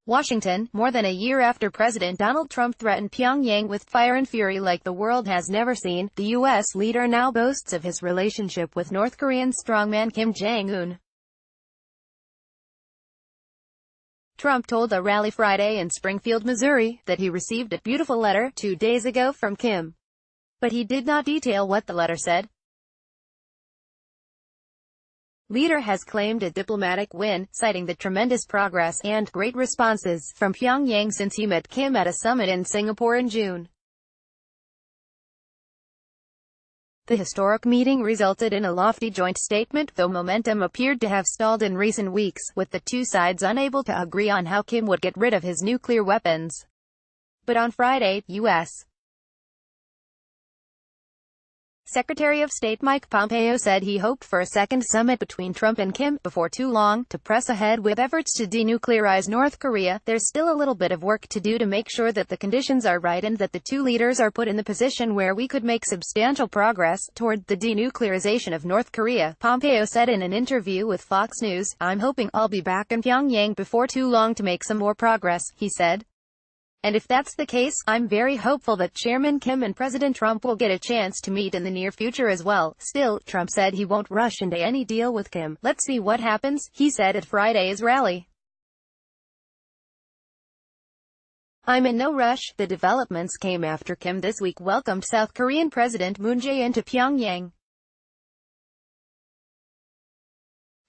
Washington, more than a year after President Donald Trump threatened Pyongyang with fire and fury like the world has never seen, the U.S. leader now boasts of his relationship with North Korean strongman Kim Jong Un. Trump told a rally Friday in Springfield, Missouri, that he received a beautiful letter 2 days ago from Kim. But he did not detail what the letter said. Leader has claimed a diplomatic win, citing the tremendous progress and great responses from Pyongyang since he met Kim at a summit in Singapore in June. The historic meeting resulted in a lofty joint statement, though momentum appeared to have stalled in recent weeks, with the two sides unable to agree on how Kim would get rid of his nuclear weapons. But on Friday, U.S. Secretary of State Mike Pompeo said he hoped for a second summit between Trump and Kim before too long to press ahead with efforts to denuclearize North Korea. There's still a little bit of work to do to make sure that the conditions are right and that the two leaders are put in the position where we could make substantial progress toward the denuclearization of North Korea, Pompeo said in an interview with Fox News. I'm hoping I'll be back in Pyongyang before too long to make some more progress, he said. And if that's the case, I'm very hopeful that Chairman Kim and President Trump will get a chance to meet in the near future as well. Still, Trump said he won't rush into any deal with Kim. Let's see what happens, he said at Friday's rally. I'm in no rush. The developments came after Kim this week welcomed South Korean President Moon Jae-in to Pyongyang.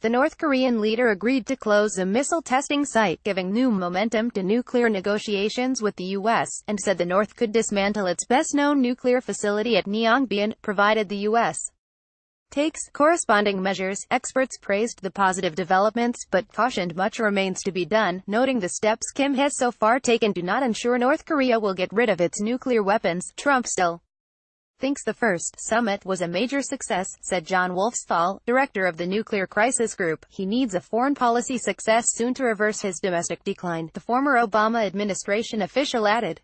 The North Korean leader agreed to close a missile testing site, giving new momentum to nuclear negotiations with the U.S., and said the North could dismantle its best-known nuclear facility at Pyongyang, provided the U.S. takes corresponding measures. Experts praised the positive developments, but cautioned much remains to be done, noting the steps Kim has so far taken do not ensure North Korea will get rid of its nuclear weapons. Trump still thinks the first summit was a major success, said John Wolfsthal, director of the Nuclear Crisis Group. He needs a foreign policy success soon to reverse his domestic decline, the former Obama administration official added.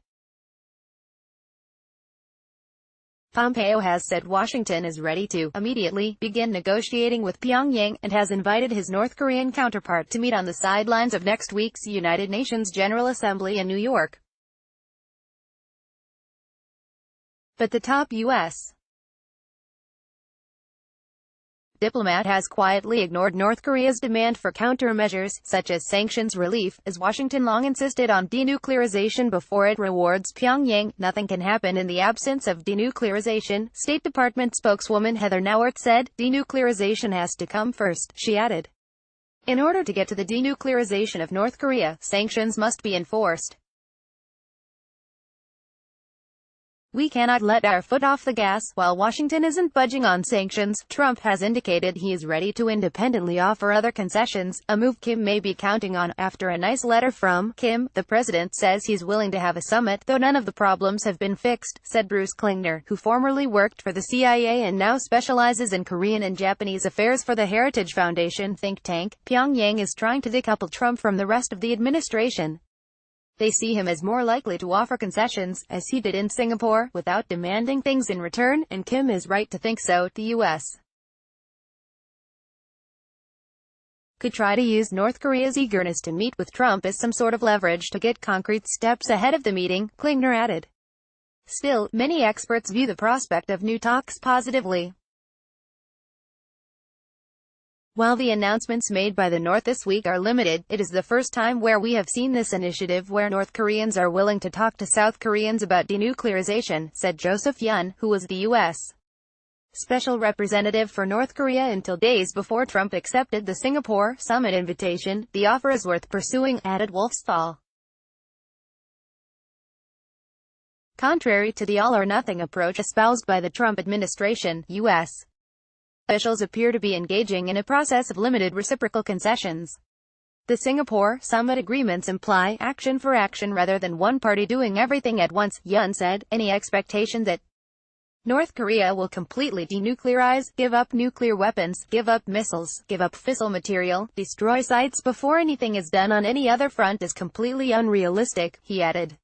Pompeo has said Washington is ready to immediately begin negotiating with Pyongyang, and has invited his North Korean counterpart to meet on the sidelines of next week's United Nations General Assembly in New York. But the top U.S. diplomat has quietly ignored North Korea's demand for countermeasures, such as sanctions relief, as Washington long insisted on denuclearization before it rewards Pyongyang. Nothing can happen in the absence of denuclearization, State Department spokeswoman Heather Nauert said. Denuclearization has to come first, she added. In order to get to the denuclearization of North Korea, sanctions must be enforced. We cannot let our foot off the gas. While Washington isn't budging on sanctions, Trump has indicated he is ready to independently offer other concessions, a move Kim may be counting on. After a nice letter from Kim, the president says he's willing to have a summit, though none of the problems have been fixed, said Bruce Klingner, who formerly worked for the CIA and now specializes in Korean and Japanese affairs for the Heritage Foundation think tank. Pyongyang is trying to decouple Trump from the rest of the administration. They see him as more likely to offer concessions, as he did in Singapore, without demanding things in return, and Kim is right to think so. The U.S. could try to use North Korea's eagerness to meet with Trump as some sort of leverage to get concrete steps ahead of the meeting, Klingner added. Still, many experts view the prospect of new talks positively. While the announcements made by the North this week are limited, it is the first time where we have seen this initiative where North Koreans are willing to talk to South Koreans about denuclearization, said Joseph Yun, who was the U.S. Special Representative for North Korea until days before Trump accepted the Singapore summit invitation. The offer is worth pursuing, added Wolfsthal. Contrary to the all-or-nothing approach espoused by the Trump administration, U.S. officials appear to be engaging in a process of limited reciprocal concessions. The Singapore summit agreements imply action for action rather than one party doing everything at once, Yun said. Any expectation that North Korea will completely denuclearize, give up nuclear weapons, give up missiles, give up fissile material, destroy sites before anything is done on any other front is completely unrealistic, he added.